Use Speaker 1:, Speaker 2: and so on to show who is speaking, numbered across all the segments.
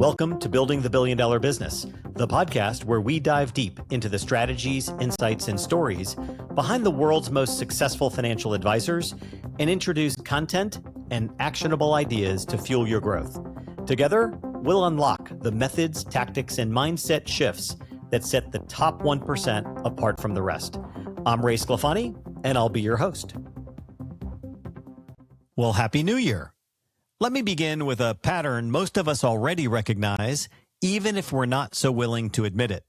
Speaker 1: Welcome to Building the $1 Billion Business, the podcast where we dive deep into the strategies, insights, and stories behind the world's most successful financial advisors and introduce content and actionable ideas to fuel your growth. Together, we'll unlock the methods, tactics, and mindset shifts that set the top 1% apart from the rest. I'm Ray Sclafani, and I'll be your host. Well, Happy New Year. Let me begin with a pattern most of us already recognize, even if we're not so willing to admit it.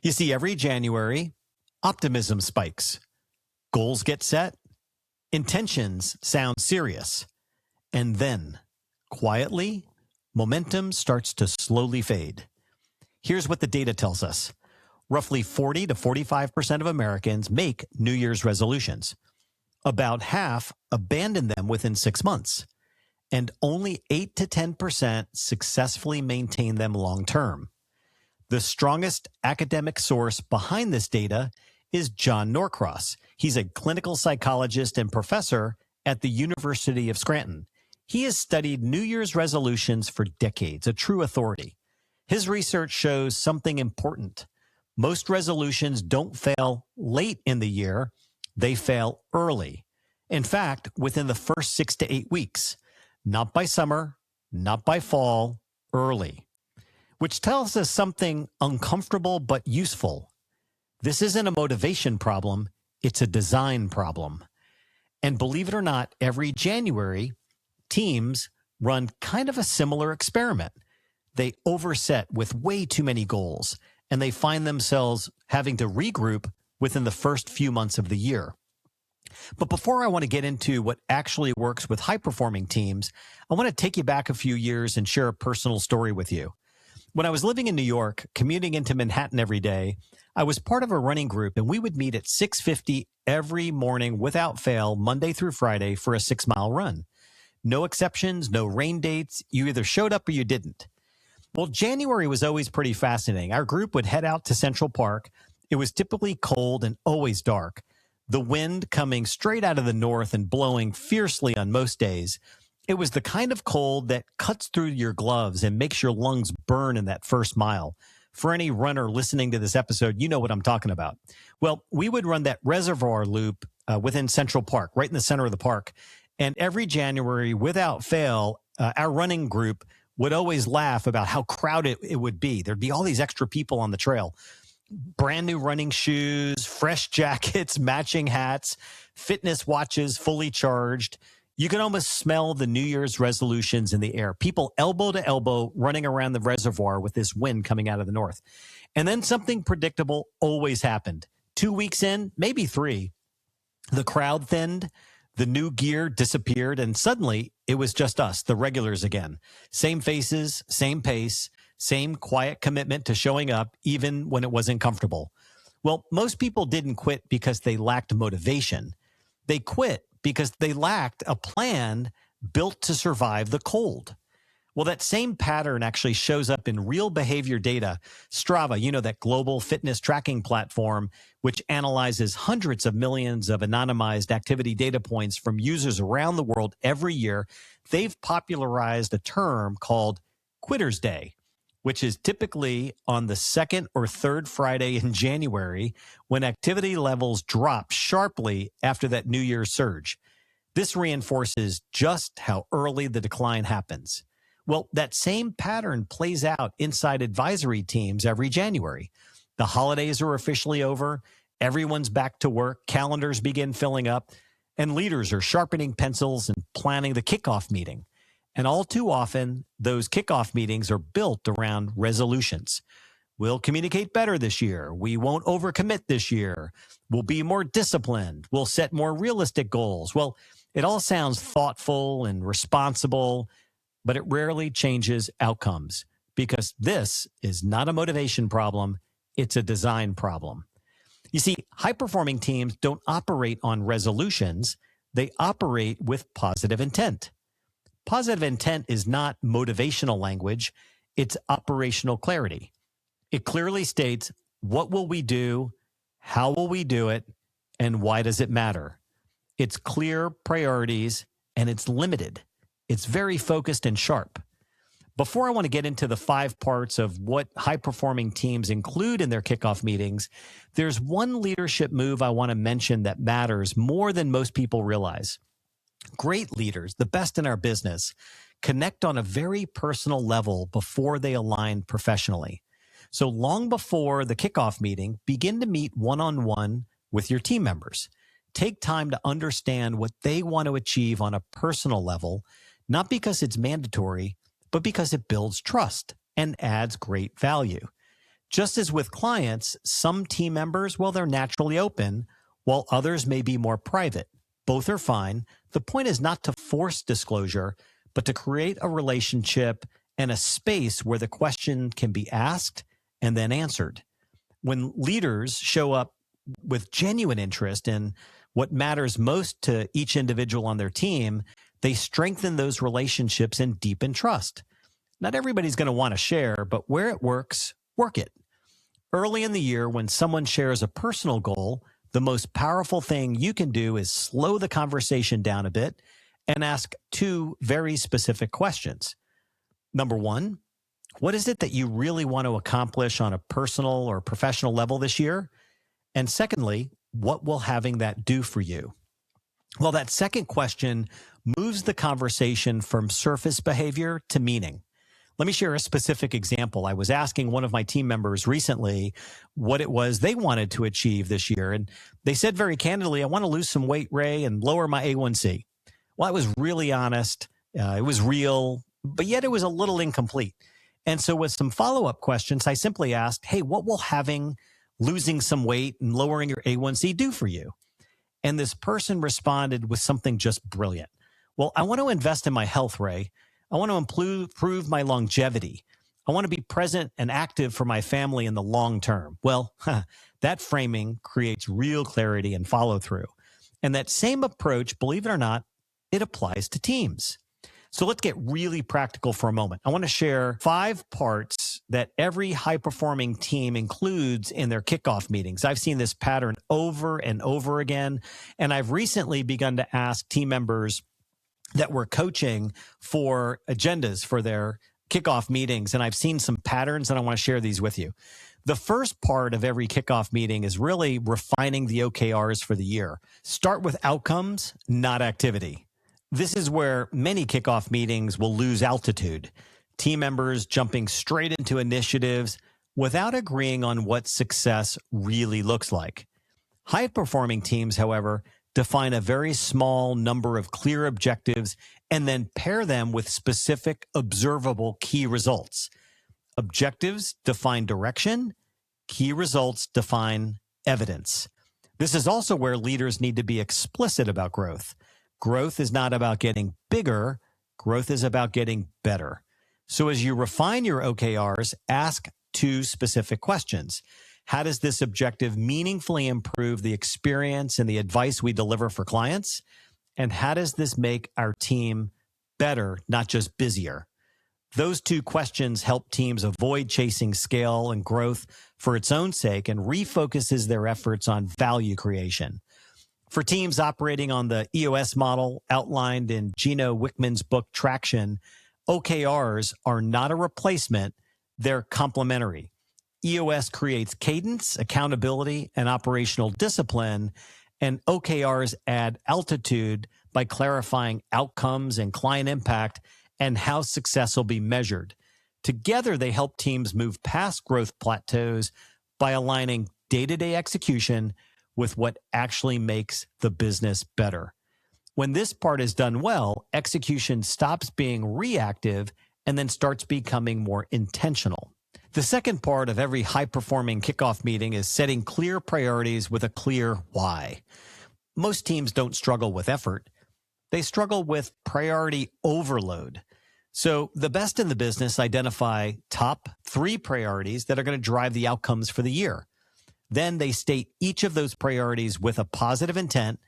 Speaker 1: You see, every January, optimism spikes. Goals get set. Intentions sound serious. And then, quietly, momentum starts to slowly fade. Here's what the data tells us. Roughly 40 to 45% of Americans make New Year's resolutions. About half abandon them within 6 months. And only 8 to 10% successfully maintain them long term. The strongest academic source behind this data is John Norcross. He's a clinical psychologist and professor at the University of Scranton. He has studied New Year's resolutions for decades, a true authority. His research shows something important. Most resolutions don't fail late in the year, they fail early. In fact, within the first 6 to 8 weeks. Not by summer, not by fall, early. Which tells us something uncomfortable but useful. This isn't a motivation problem, it's a design problem. And believe it or not, every January, teams run kind of a similar experiment. They overset with way too many goals, and they find themselves having to regroup within the first few months of the year. But before I want to get into what actually works with high-performing teams, I want to take you back a few years and share a personal story with you. When I was living in New York, commuting into Manhattan every day, I was part of a running group, and we would meet at 6:50 every morning without fail, Monday through Friday, for a 6-mile run. No exceptions, no rain dates. You either showed up or you didn't. Well, January was always pretty fascinating. Our group would head out to Central Park. It was typically cold and always dark. The wind coming straight out of the north and blowing fiercely on most days. It was the kind of cold that cuts through your gloves and makes your lungs burn in that first mile. For any runner listening to this episode, you know what I'm talking about. Well, we would run that reservoir loop within Central Park, right in the center of the park. And every January, without fail, our running group would always laugh about how crowded it would be. There'd be all these extra people on the trail. Brand new running shoes, fresh jackets, matching hats, fitness watches fully charged. You can almost smell the New Year's resolutions in the air. People elbow to elbow running around the reservoir with this wind coming out of the north. And then something predictable always happened. 2 weeks in, maybe 3, the crowd thinned, the new gear disappeared, and suddenly it was just us, the regulars again. Same faces, same pace, same quiet commitment to showing up even when it wasn't comfortable. Well, most people didn't quit because they lacked motivation. They quit because they lacked a plan built to survive the cold. Well, that same pattern actually shows up in real behavior data. Strava, you know, that global fitness tracking platform, which analyzes hundreds of millions of anonymized activity data points from users around the world every year. They've popularized a term called Quitter's Day, which is typically on the second or third Friday in January when activity levels drop sharply after that New Year's surge. This reinforces just how early the decline happens. Well, that same pattern plays out inside advisory teams every January. The holidays are officially over, everyone's back to work, calendars begin filling up, and leaders are sharpening pencils and planning the kickoff meeting. And all too often, those kickoff meetings are built around resolutions. We'll communicate better this year. We won't overcommit this year. We'll be more disciplined. We'll set more realistic goals. Well, it all sounds thoughtful and responsible, but it rarely changes outcomes because this is not a motivation problem. It's a design problem. You see, high-performing teams don't operate on resolutions. They operate with positive intent. Positive intent is not motivational language. It's operational clarity. It clearly states, what will we do? How will we do it? And why does it matter? It's clear priorities and it's limited. It's very focused and sharp. Before I want to get into the 5 parts of what high-performing teams include in their kickoff meetings, there's one leadership move I want to mention that matters more than most people realize. Great leaders, the best in our business, connect on a very personal level before they align professionally. So long before the kickoff meeting, begin to meet one-on-one with your team members. Take time to understand what they want to achieve on a personal level, not because it's mandatory, but because it builds trust and adds great value. Just as with clients, some team members, well, they're naturally open, while others may be more private. Both are fine. The point is not to force disclosure, but to create a relationship and a space where the question can be asked and then answered. When leaders show up with genuine interest in what matters most to each individual on their team, they strengthen those relationships and deepen trust. Not everybody's going to want to share, but where it works, work it. Early in the year, when someone shares a personal goal, the most powerful thing you can do is slow the conversation down a bit and ask 2 very specific questions. Number 1, what is it that you really want to accomplish on a personal or professional level this year? And secondly, what will having that do for you? Well, that second question moves the conversation from surface behavior to meaning. Let me share a specific example. I was asking one of my team members recently what it was they wanted to achieve this year. And they said very candidly, I want to lose some weight, Ray, and lower my A1C. Well, I was really honest. It was real, but yet it was a little incomplete. And so with some follow-up questions, I simply asked, hey, what will having losing some weight and lowering your A1C do for you? And this person responded with something just brilliant. Well, I want to invest in my health, Ray. I want to improve my longevity. I want to be present and active for my family in the long term. Well, that framing creates real clarity and follow through. And that same approach, believe it or not, it applies to teams. So let's get really practical for a moment. I want to share 5 parts that every high-performing team includes in their kickoff meetings. I've seen this pattern over and over again, and I've recently begun to ask team members that we're coaching for agendas for their kickoff meetings, and I've seen some patterns, and I want to share these with you. The first part of every kickoff meeting is really refining the OKRs for the year. Start with outcomes, not activity. This is where many kickoff meetings will lose altitude. Team members jumping straight into initiatives without agreeing on what success really looks like. High-performing teams, however, define a very small number of clear objectives and then pair them with specific observable key results. Objectives define direction. Key results define evidence. This is also where leaders need to be explicit about growth. Growth is not about getting bigger. Growth is about getting better. So as you refine your OKRs, ask 2 specific questions. How does this objective meaningfully improve the experience and the advice we deliver for clients? And how does this make our team better, not just busier? Those 2 questions help teams avoid chasing scale and growth for its own sake and refocuses their efforts on value creation. For teams operating on the EOS model outlined in Gino Wickman's book, Traction, OKRs are not a replacement, they're complementary. EOS creates cadence, accountability, and operational discipline, and OKRs add altitude by clarifying outcomes and client impact and how success will be measured. Together, they help teams move past growth plateaus by aligning day-to-day execution with what actually makes the business better. When this part is done well, execution stops being reactive and then starts becoming more intentional. The second part of every high-performing kickoff meeting is setting clear priorities with a clear why. Most teams don't struggle with effort. They struggle with priority overload. So the best in the business identify top 3 priorities that are going to drive the outcomes for the year. Then they state each of those priorities with a positive intent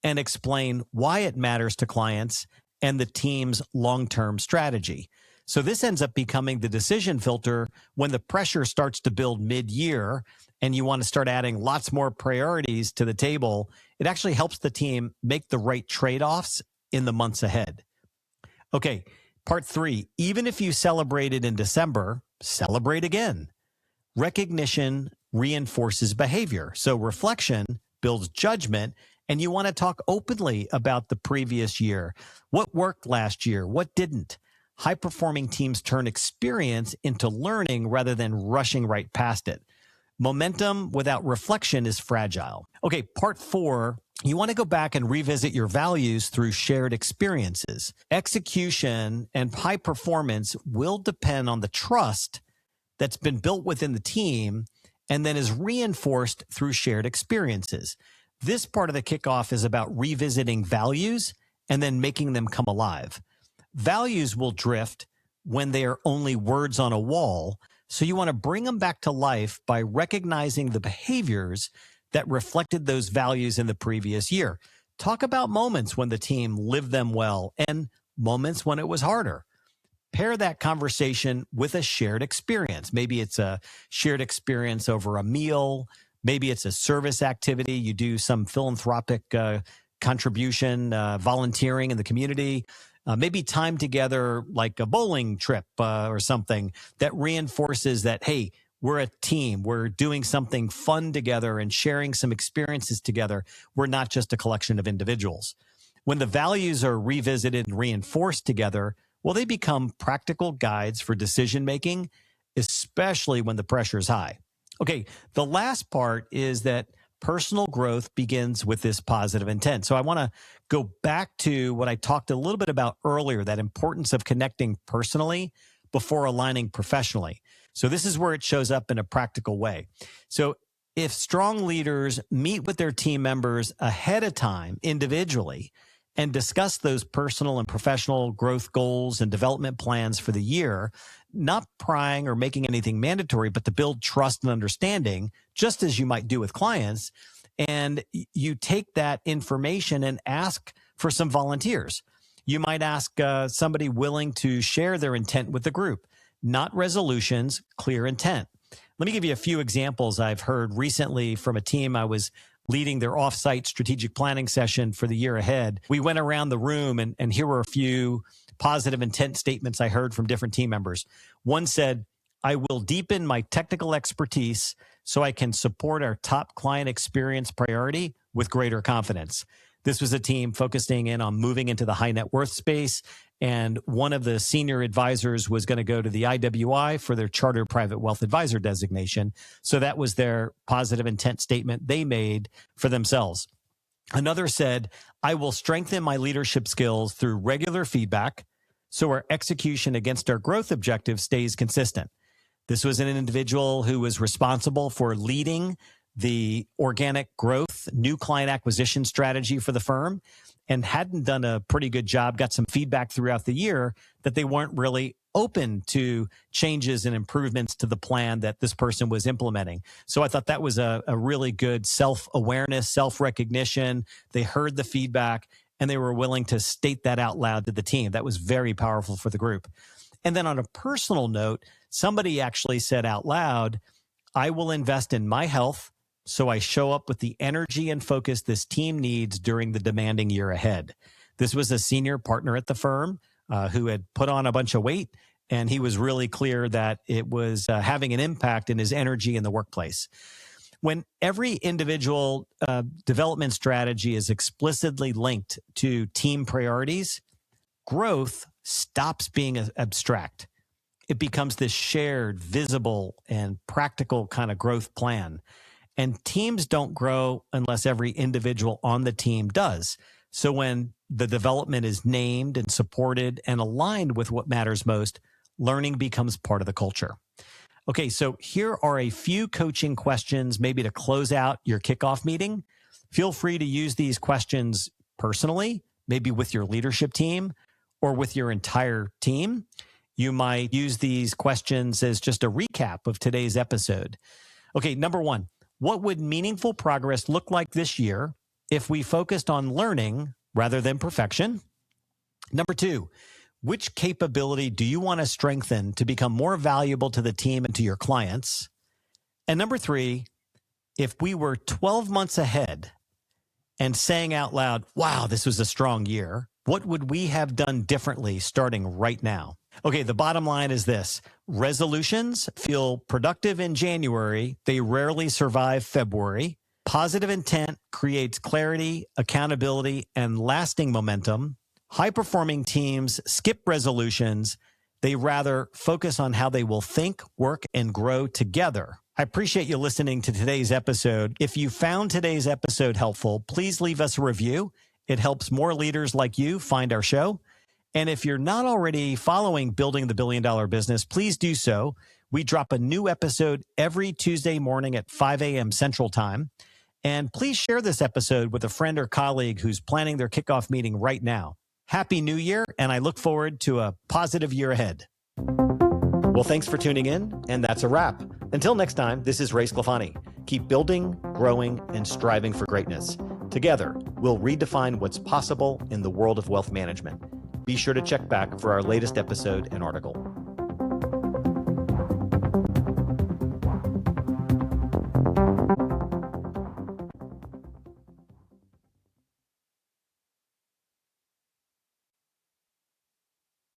Speaker 1: and explain why it matters to clients and the team's long-term strategy. So this ends up becoming the decision filter when the pressure starts to build mid-year and you want to start adding lots more priorities to the table. It actually helps the team make the right trade-offs in the months ahead. Okay, Part 3, even if you celebrated in December, celebrate again. Recognition reinforces behavior. So reflection builds judgment, and you want to talk openly about the previous year. What worked last year? What didn't? High-performing teams turn experience into learning rather than rushing right past it. Momentum without reflection is fragile. Okay, part 4, you want to go back and revisit your values through shared experiences. Execution and high performance will depend on the trust that's been built within the team and then is reinforced through shared experiences. This part of the kickoff is about revisiting values and then making them come alive. Values will drift when they are only words on a wall, so you want to bring them back to life by recognizing the behaviors that reflected those values in the previous year. Talk about moments when the team lived them well and moments when it was harder. Pair that conversation with a shared experience. Maybe it's a shared experience over a meal. Maybe it's a service activity. You do some philanthropic contribution, volunteering in the community. Maybe time together like a bowling trip or something that reinforces that, hey, we're a team. We're doing something fun together and sharing some experiences together. We're not just a collection of individuals. When the values are revisited and reinforced together, well, they become practical guides for decision-making, especially when the pressure is high. Okay, the last part is that personal growth begins with this positive intent. So I want to go back to what I talked a little bit about earlier, that importance of connecting personally before aligning professionally. So this is where it shows up in a practical way. So if strong leaders meet with their team members ahead of time individually and discuss those personal and professional growth goals and development plans for the year, not prying or making anything mandatory, but to build trust and understanding, just as you might do with clients. And you take that information and ask for some volunteers. You might ask somebody willing to share their intent with the group, not resolutions, clear intent. Let me give you a few examples I've heard recently from a team I was leading their offsite strategic planning session for the year ahead. We went around the room and here were a few positive intent statements I heard from different team members. One said, I will deepen my technical expertise so I can support our top client experience priority with greater confidence. This was a team focusing in on moving into the high net worth space. And one of the senior advisors was going to go to the IWI for their Chartered Private Wealth Advisor designation. So that was their positive intent statement they made for themselves. Another said, I will strengthen my leadership skills through regular feedback so our execution against our growth objectives stays consistent. This was an individual who was responsible for leading the organic growth, new client acquisition strategy for the firm and hadn't done a pretty good job, got some feedback throughout the year that they weren't really open to changes and improvements to the plan that this person was implementing. So I thought that was a really good self-awareness, self-recognition. They heard the feedback and they were willing to state that out loud to the team. That was very powerful for the group. And then on a personal note, somebody actually said out loud, I will invest in my health so I show up with the energy and focus this team needs during the demanding year ahead. This was a senior partner at the firm who had put on a bunch of weight, and he was really clear that it was having an impact in his energy in the workplace. When every individual development strategy is explicitly linked to team priorities, growth stops being abstract. It becomes this shared, visible, and practical kind of growth plan. And teams don't grow unless every individual on the team does. So when the development is named and supported and aligned with what matters most, learning becomes part of the culture. Okay, so here are a few coaching questions maybe to close out your kickoff meeting. Feel free to use these questions personally, maybe with your leadership team or with your entire team. You might use these questions as just a recap of today's episode. Okay, number one, what would meaningful progress look like this year if we focused on learning rather than perfection? Number two, which capability do you want to strengthen to become more valuable to the team and to your clients? And number three, if we were 12 months ahead and saying out loud, wow, this was a strong year, What would we have done differently starting right now? Okay, the bottom line is this. Resolutions feel productive in January. They rarely survive February. Positive intent creates clarity, accountability, and lasting momentum. High-performing teams skip resolutions. They rather focus on how they will think, work, and grow together. I appreciate you listening to today's episode. If you found today's episode helpful, please leave us a review. It helps more leaders like you find our show. And if you're not already following Building the Billion Dollar Business, please do so. We drop a new episode every Tuesday morning at 5 a.m. Central Time. And please share this episode with a friend or colleague who's planning their kickoff meeting right now. Happy New Year, and I look forward to a positive year ahead. Well, thanks for tuning in, and that's a wrap. Until next time, this is Ray Sclafani. Keep building, growing, and striving for greatness. Together, we'll redefine what's possible in the world of wealth management. Be sure to check back for our latest episode and article.